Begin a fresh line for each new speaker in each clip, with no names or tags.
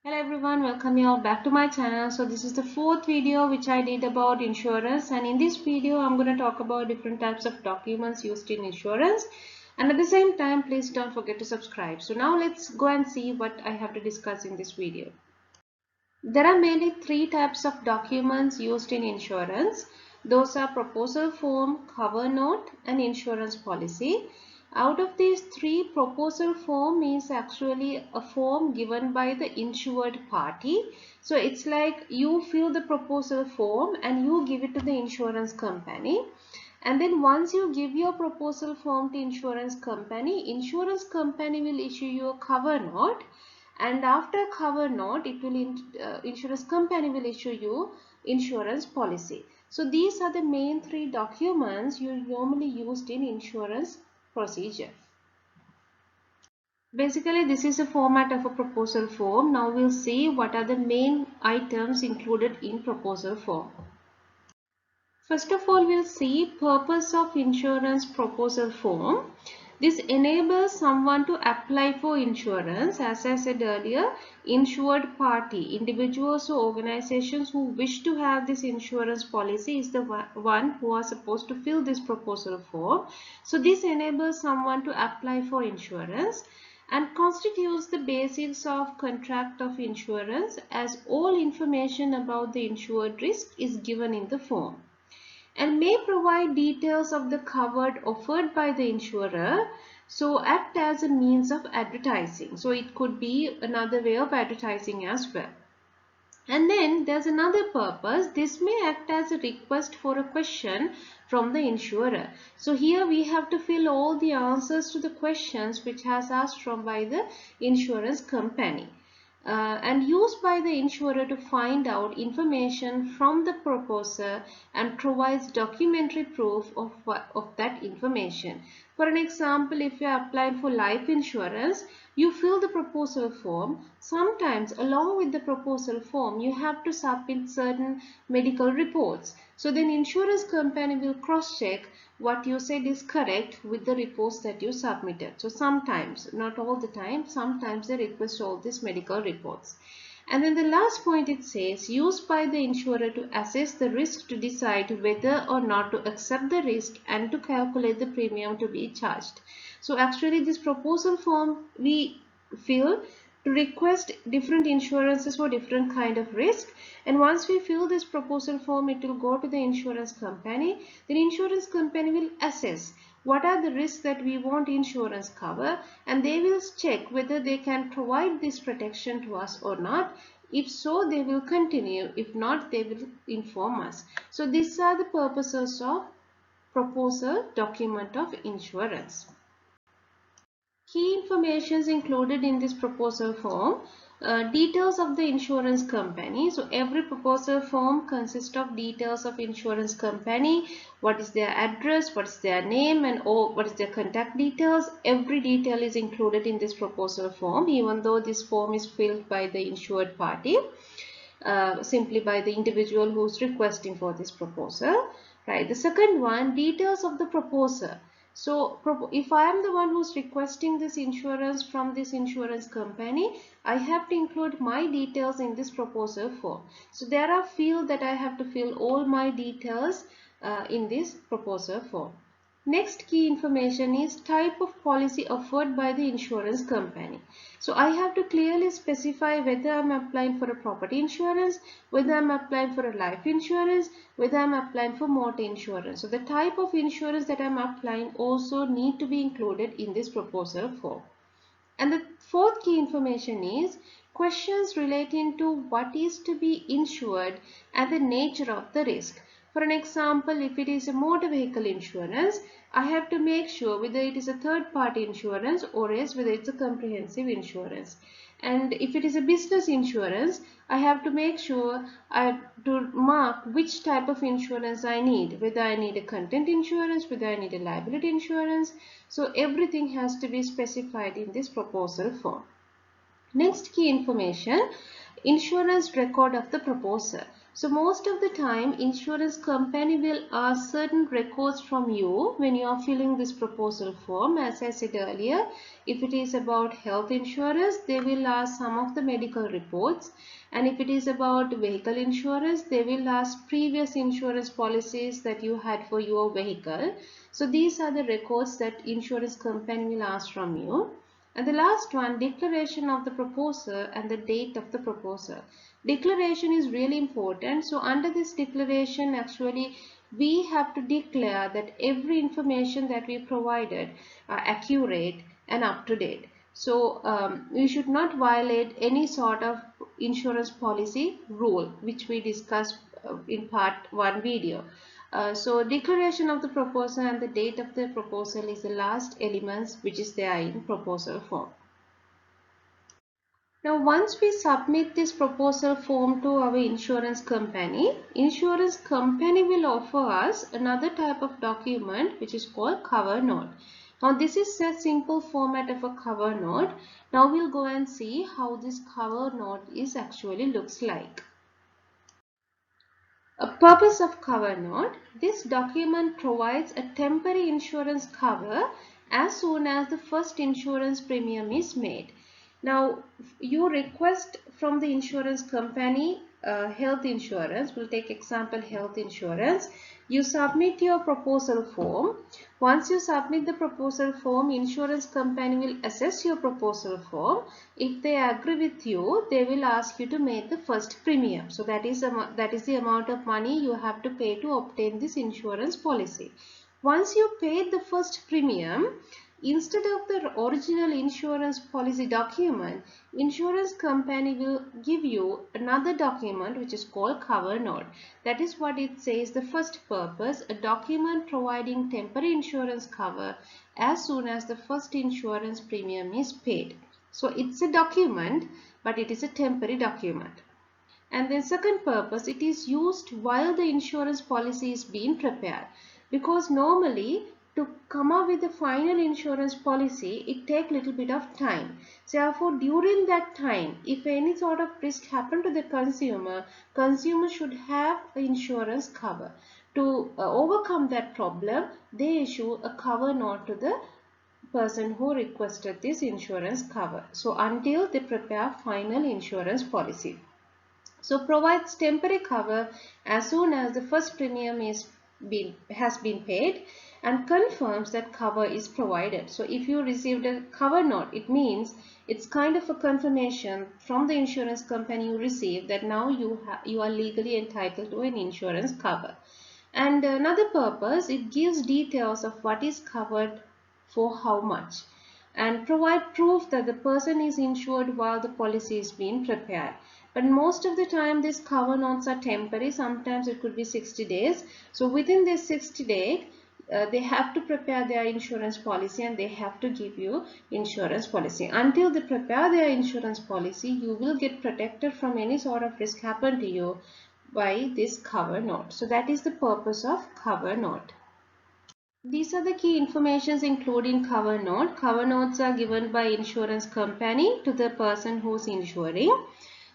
Hello everyone, welcome you all back to my channel. So this is the fourth video which I did about insurance, and in this video I'm going to talk about different types of documents used in insurance, and at the same time please don't forget to subscribe. So now let's go and see what I have to discuss in this video. There are mainly three types of documents used in insurance. Those are proposal form, cover note and insurance policy. Out of these three, proposal form is actually a form given by the insured party. So it's like you fill the proposal form and you give it to the insurance company. And then once you give your proposal form to insurance company will issue you a cover note, and after cover note it will insurance company will issue you insurance policy. So these are the main three documents you normally used in insurance procedure. Basically this is a format of a proposal form. Now we'll see what are the main items included in proposal form. First of all, we'll see purpose of insurance proposal form. This enables someone to apply for insurance. As I said earlier, insured party, individuals or organizations who wish to have this insurance policy is the one who are supposed to fill this proposal form. So this enables someone to apply for insurance and constitutes the basis of contract of insurance, as all information about the insured risk is given in the form, and may provide details of the covered offered by the insurer, so act as a means of advertising. So it could be another way of advertising as well. And then there's another purpose. This may act as a request for a question from the insurer. So here we have to fill all the answers to the questions which has asked from by the insurance company. And used by the insurer to find out information from the proposer and provides documentary proof of that information. For an example, if you are applying for life insurance, you fill the proposal form. Sometimes along with the proposal form, you have to submit certain medical reports. So then insurance company will cross-check what you said is correct with the reports that you submitted. So sometimes, not all the time, sometimes they request all these medical reports. And then the last point, it says used by the insurer to assess the risk to decide whether or not to accept the risk and to calculate the premium to be charged. So actually this proposal form we fill to request different insurances for different kind of risk, and once we fill this proposal form it will go to the insurance company. The insurance company will assess what are the risks that we want insurance cover, and they will check whether they can provide this protection to us or not. If so, they will continue. If not, they will inform us. So these are the purposes of proposal document of insurance. Key information is included in this proposal form. Details of the insurance company. So every proposal form consists of details of insurance company. What is their address, what is their name, and what is their contact details. Every detail is included in this proposal form, even though this form is filled by the insured party, simply by the individual who is requesting for this proposal. Right. The second one, details of the proposer. So if I am the one who's requesting this insurance from this insurance company, I have to include my details in this proposal form. So there are fields that I have to fill all my details in this proposal form. Next key information is type of policy offered by the insurance company. So I have to clearly specify whether I am applying for a property insurance, whether I am applying for a life insurance, whether I am applying for motor insurance. So the type of insurance that I am applying also need to be included in this proposal form. And the fourth key information is questions relating to what is to be insured and the nature of the risk. For an example, if it is a motor vehicle insurance, I have to make sure whether it is a third party insurance or else whether it's a comprehensive insurance. And if it is a business insurance, I have to make sure to mark which type of insurance I need, whether I need a content insurance, whether I need a liability insurance. So everything has to be specified in this proposal form. Next key information, insurance record of the proposer. So most of the time insurance company will ask certain records from you when you are filling this proposal form. As I said earlier, if it is about health insurance, they will ask some of the medical reports, and if it is about vehicle insurance, they will ask previous insurance policies that you had for your vehicle. So these are the records that insurance company will ask from you. And the last one, declaration of the proposer and the date of the proposer. Declaration is really important. So under this declaration, actually we have to declare that every information that we provided are accurate and up to date. So we should not violate any sort of insurance policy rule, which we discussed in part 1 video. So declaration of the proposal and the date of the proposal is the last elements which is there in proposal form. Now once we submit this proposal form to our insurance company will offer us another type of document which is called cover note. Now this is a simple format of a cover note. Now we'll go and see how this cover note is actually looks like. A purpose of cover note. This document provides a temporary insurance cover as soon as the first insurance premium is made. Now you request from the insurance company health insurance. We'll take example health insurance. You submit your proposal form. Once you submit the proposal form, insurance company will assess your proposal form. If they agree with you, they will ask you to make the first premium. So that is the amount of money you have to pay to obtain this insurance policy. Once you paid the first premium, instead of the original insurance policy document, insurance company will give you another document which is called cover note. That is what it says, the first purpose, a document providing temporary insurance cover as soon as the first insurance premium is paid. So it's a document, but it is a temporary document. And the second purpose, it is used while the insurance policy is being prepared, because normally to come up with the final insurance policy, it takes a little bit of time. So therefore, during that time, if any sort of risk happen to the consumer should have insurance cover. To overcome that problem, they issue a cover note to the person who requested this insurance cover. So until they prepare final insurance policy. So provides temporary cover as soon as the first premium has been paid, and confirms that cover is provided. So if you received a cover note, it means it's kind of a confirmation from the insurance company you received that now you are legally entitled to an insurance cover. And another purpose, it gives details of what is covered for how much, and provide proof that the person is insured while the policy is being prepared. But most of the time these cover notes are temporary. Sometimes it could be 60 days. So within this 60 days, they have to prepare their insurance policy and they have to give you insurance policy. Until they prepare their insurance policy, you will get protected from any sort of risk happen to you by this cover note. So that is the purpose of cover note. These are the key informations included in cover note. Cover notes are given by insurance company to the person who's insuring.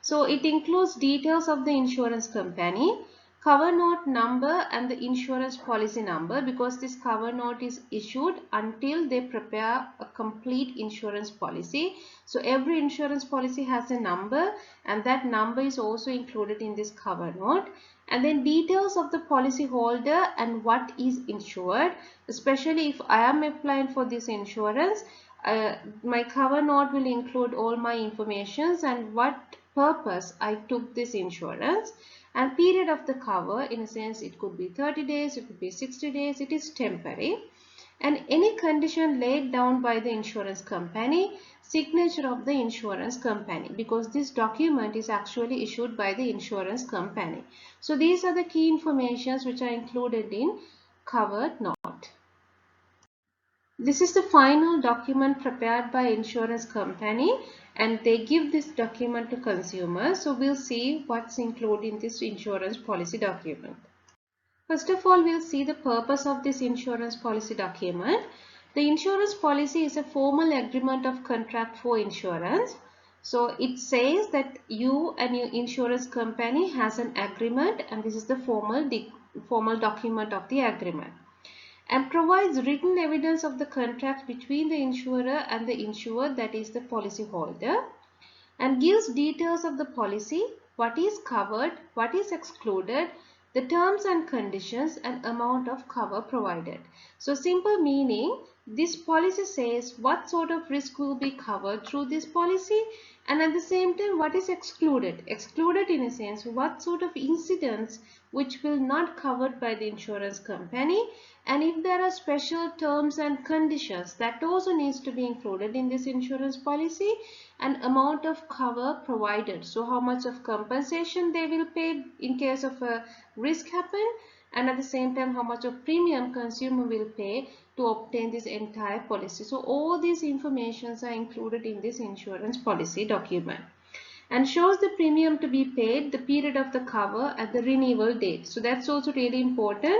So it includes details of the insurance company, cover note number and the insurance policy number, because this cover note is issued until they prepare a complete insurance policy. So every insurance policy has a number, and that number is also included in this cover note. And then details of the policy holder and what is insured. Especially if I am applying for this insurance, my cover note will include all my informations and what purpose I took this insurance, and period of the cover. In a sense, it could be 30 days, it could be 60 days, it is temporary. And any condition laid down by the insurance company, signature of the insurance company, because this document is actually issued by the insurance company. So these are the key informations which are included in cover note. This is the final document prepared by insurance company, and they give this document to consumers. So we'll see what's included in this insurance policy document. First of all, we'll see the purpose of this insurance policy document. The insurance policy is a formal agreement of contract for insurance. So it says that you and your insurance company has an agreement, and this is the formal document of the agreement, and provides written evidence of the contract between the insurer and the insured, that is the policyholder, and gives details of the policy, what is covered, what is excluded, the terms and conditions, and amount of cover provided. So simple meaning, this policy says what sort of risk will be covered through this policy, and at the same time what is excluded. Excluded in a sense, what sort of incidents which will not covered by the insurance company, and if there are special terms and conditions, that also needs to be included in this insurance policy, and amount of cover provided. So how much of compensation they will pay in case of a risk happen, and at the same time how much of premium consumer will pay to obtain this entire policy. So all these informations are included in this insurance policy document, and shows the premium to be paid, the period of the cover, at the renewal date. So that's also really important.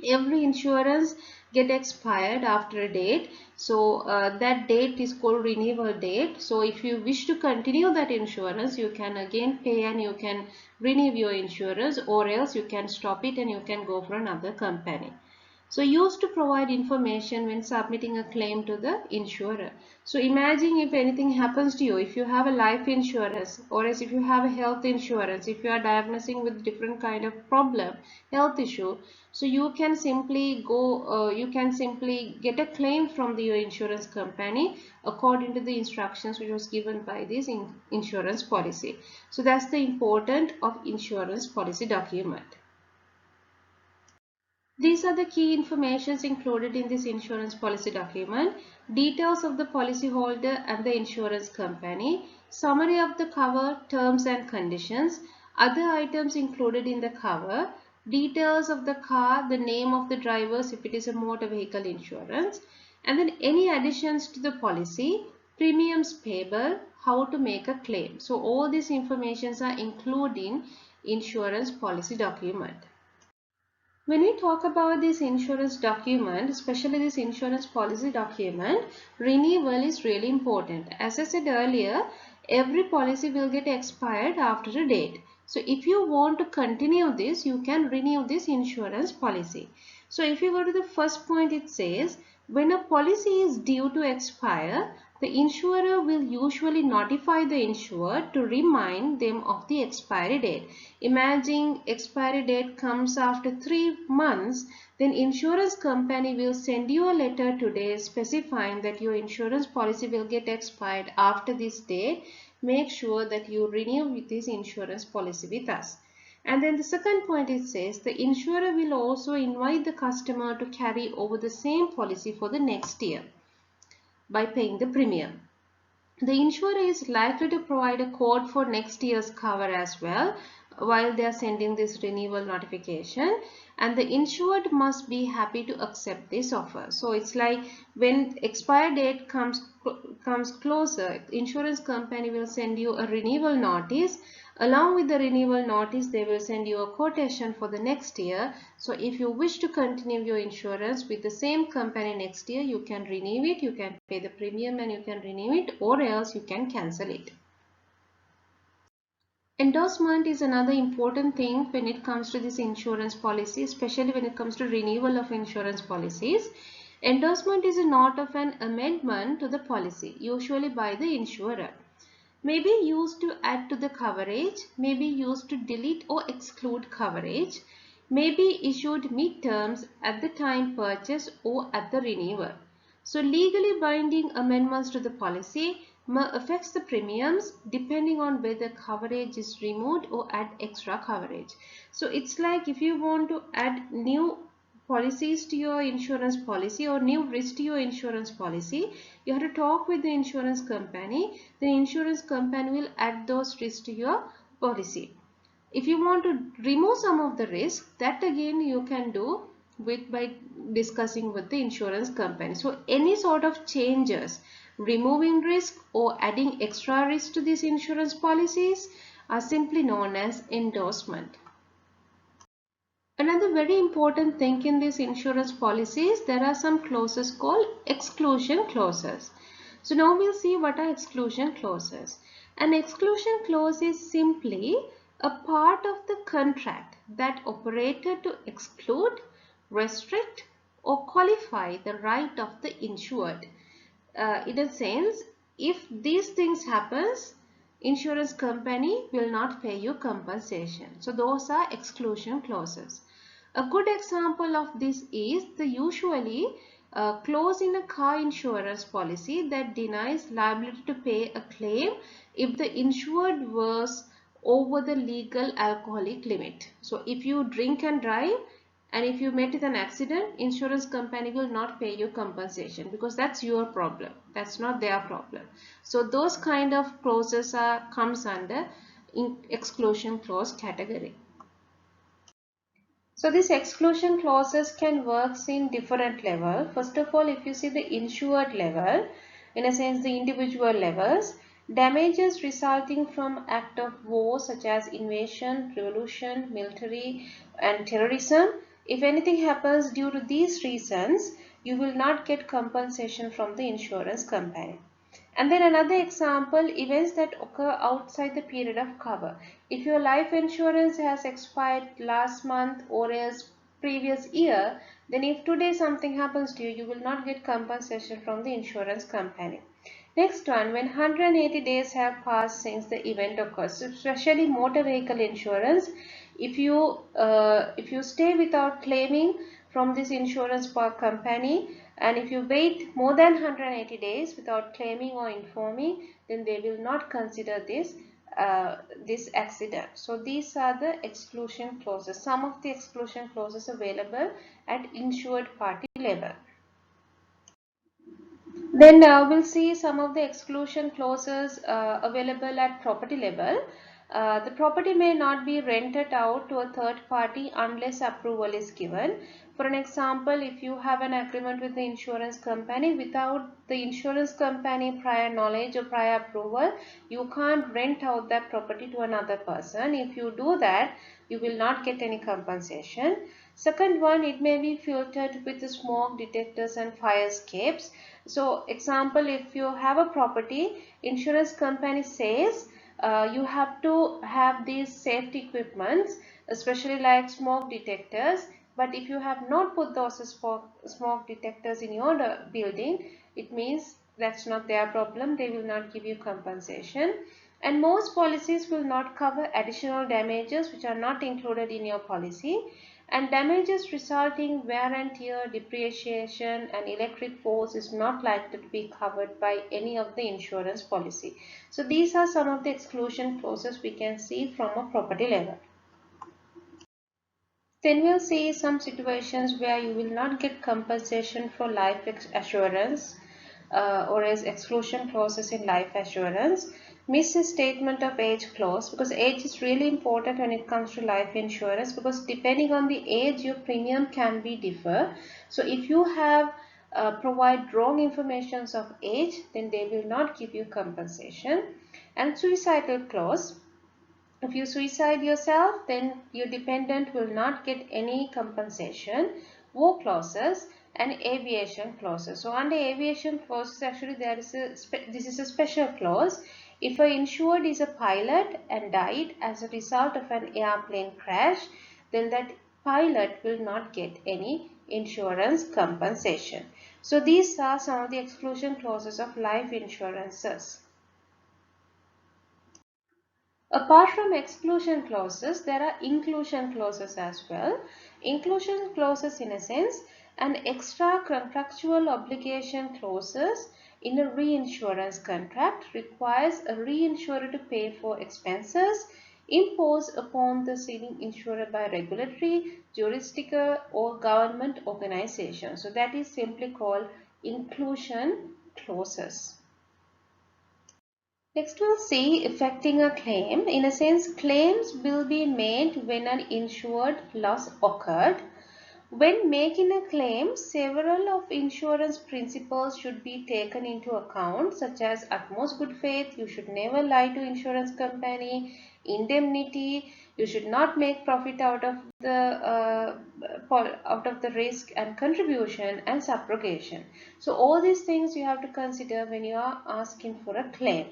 Every insurance get expired after a date, so that date is called renewal date. So if you wish to continue that insurance, you can again pay and you can renew your insurance, or else you can stop it and you can go for another company. So used to provide information when submitting a claim to the insurer. So imagine if anything happens to you, if you have a life insurance, or as if you have a health insurance, if you are diagnosing with different kind of problem, health issue, so you can simply you can simply get a claim from your insurance company according to the instructions which was given by this insurance policy. So that's the importance of insurance policy document. These are the key informations included in this insurance policy document: details of the policyholder and the insurance company, summary of the cover, terms and conditions, other items included in the cover, details of the car, the name of the drivers if it is a motor vehicle insurance, and then any additions to the policy, premiums payable, how to make a claim. So all these informations are included in insurance policy document. When we talk about this insurance document, especially this insurance policy document, renewal is really important. As I said earlier, every policy will get expired after a date. So if you want to continue this, you can renew this insurance policy. So if you go to the first point, it says when a policy is due to expire, the insurer will usually notify the insured to remind them of the expiry date. Imagine expiry date comes after 3 months, then insurance company will send you a letter today specifying that your insurance policy will get expired after this date. Make sure that you renew this insurance policy with us. And then the second point, it says the insurer will also invite the customer to carry over the same policy for the next year by paying the premium. The insurer is likely to provide a code for next year's cover as well while they are sending this renewal notification, and the insured must be happy to accept this offer. So it's like when expire date comes closer, insurance company will send you a renewal notice. Along with the renewal notice, they will send you a quotation for the next year. So if you wish to continue your insurance with the same company next year, you can renew it, you can pay the premium and you can renew it, or else you can cancel it. Endorsement is another important thing when it comes to this insurance policy, especially when it comes to renewal of insurance policies. Endorsement is a note of an amendment to the policy, usually by the insurer. May be used to add to the coverage, may be used to delete or exclude coverage, may be issued mid-terms at the time purchase or at the renewal. So legally binding amendments to the policy may affect the premiums depending on whether coverage is removed or add extra coverage. So it's like if you want to add new policies to your insurance policy or new risk to your insurance policy, you have to talk with the insurance company. The insurance company will add those risks to your policy. If you want to remove some of the risk, that again you can do by discussing with the insurance company. So any sort of changes, removing risk or adding extra risk to these insurance policies are simply known as endorsement. Another very important thing in these insurance policies, there are some clauses called exclusion clauses. So now we'll see what are exclusion clauses. An exclusion clause is simply a part of the contract that operated to exclude, restrict, or qualify the right of the insured. In a sense, if these things happens, insurance company will not pay you compensation. So those are exclusion clauses. A good example of this is the usually clause in a car insurance policy that denies liability to pay a claim if the insured was over the legal alcoholic limit. So if you drink and drive, and if you met with an accident, insurance company will not pay you compensation because that's your problem. That's not their problem. So those kind of clauses comes under exclusion clause category. So these exclusion clauses can work in different level. First of all, if you see the insured level, in a sense the individual levels, damages resulting from act of war such as invasion, revolution, military and terrorism. If anything happens due to these reasons, you will not get compensation from the insurance company. And then another example, events that occur outside the period of cover. If your life insurance has expired last month or else previous year, then if today something happens to you, you will not get compensation from the insurance company. Next one, when 180 days have passed since the event occurs, especially motor vehicle insurance, if you stay without claiming from this insurance company, and if you wait more than 180 days without claiming or informing, then they will not consider this accident. So these are the exclusion clauses, some of the exclusion clauses available at insured party level. Then we'll see some of the exclusion clauses available at property level. The property may not be rented out to a third party unless approval is given. For an example, if you have an agreement with the insurance company, without the insurance company prior knowledge or prior approval, you can't rent out that property to another person. If you do that, you will not get any compensation. Second one, it may be filtered with smoke detectors and fire escapes. So example, if you have a property, insurance company says you have to have these safety equipments, especially like smoke detectors. But if you have not put those smoke detectors in your building, it means that's not their problem. They will not give you compensation. And most policies will not cover additional damages which are not included in your policy. And damages resulting wear and tear, depreciation and electric force is not likely to be covered by any of the insurance policy. So these are some of the exclusion clauses we can see from a property level. Then we'll see some situations where you will not get compensation for life assurance or as exclusion clauses in life assurance. Misstatement of age clause, because age is really important when it comes to life insurance, because depending on the age your premium can be differ. So if you have provide wrong information of age, then they will not give you compensation. And suicidal clause, if you suicide yourself, then your dependent will not get any compensation. War clauses and aviation clauses. So under aviation clauses, actually this is a special clause. If an insured is a pilot and died as a result of an airplane crash, then that pilot will not get any insurance compensation. So these are some of the exclusion clauses of life insurances. Apart from exclusion clauses, there are inclusion clauses as well. Inclusion clauses, in a sense, an extra contractual obligation clauses in a reinsurance contract requires a reinsurer to pay for expenses imposed upon the ceding insurer by regulatory, jurisdictional or government organization. So that is simply called inclusion clauses. Next we'll see effecting a claim. In a sense, claims will be made when an insured loss occurred When making a claim, several of insurance principles should be taken into account, such as utmost good faith, you should never lie to insurance company, indemnity, you should not make profit out of the risk, and contribution and subrogation. So all these things you have to consider when you are asking for a claim.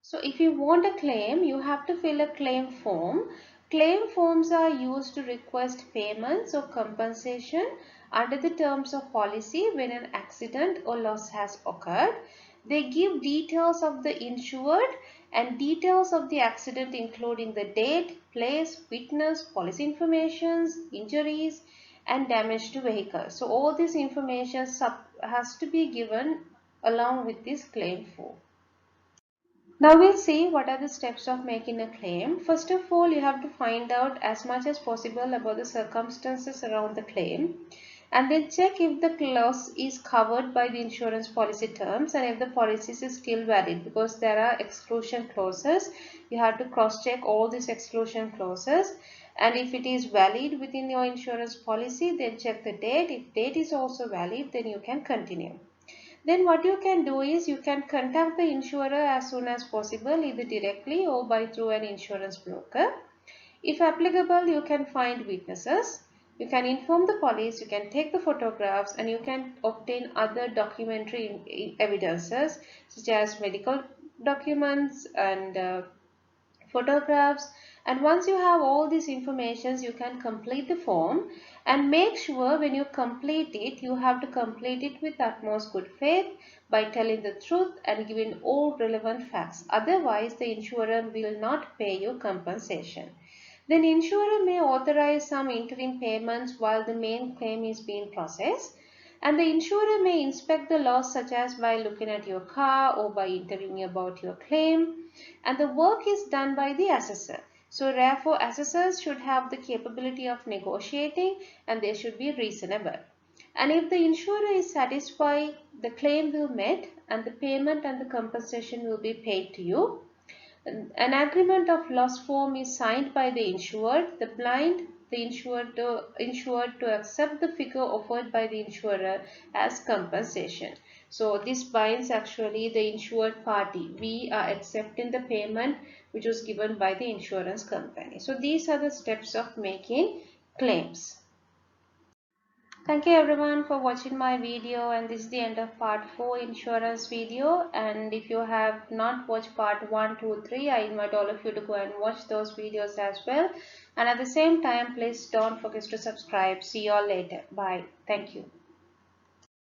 So if you want a claim, you have to fill a claim form. Claim forms are used to request payments or compensation under the terms of policy when an accident or loss has occurred. They give details of the insured and details of the accident, including the date, place, witness, policy information, injuries, and damage to vehicle. So all this information has to be given along with this claim form. Now we'll see what are the steps of making a claim. First of all, you have to find out as much as possible about the circumstances around the claim, and then check if the loss is covered by the insurance policy terms and if the policies is still valid, because there are exclusion clauses. You have to cross check all these exclusion clauses, and if it is valid within your insurance policy, then check the date. If date is also valid, then you can continue. Then what you can do is you can contact the insurer as soon as possible, either directly or by through an insurance broker. If applicable, you can find witnesses. You can inform the police, you can take the photographs, and you can obtain other documentary evidences such as medical documents and photographs. And once you have all these informations, you can complete the form, and make sure when you complete it, you have to complete it with utmost good faith by telling the truth and giving all relevant facts. Otherwise, the insurer will not pay you compensation. Then insurer may authorize some interim payments while the main claim is being processed, and the insurer may inspect the loss, such as by looking at your car or by interviewing about your claim, and the work is done by the assessor. So therefore, assessors should have the capability of negotiating, and they should be reasonable. And if the insurer is satisfied, the claim will met and the payment and the compensation will be paid to you. An agreement of loss form is signed by the insured, the blind, the insured to accept the figure offered by the insurer as compensation. So this binds actually the insured party. We are accepting the payment which was given by the insurance company. So these are the steps of making claims. Thank you everyone for watching my video, and this is the end of part 4 insurance video. And if you have not watched part 1, 2, 3, I invite all of you to go and watch those videos as well. And at the same time, please don't forget to subscribe. See you all later. Bye. Thank you.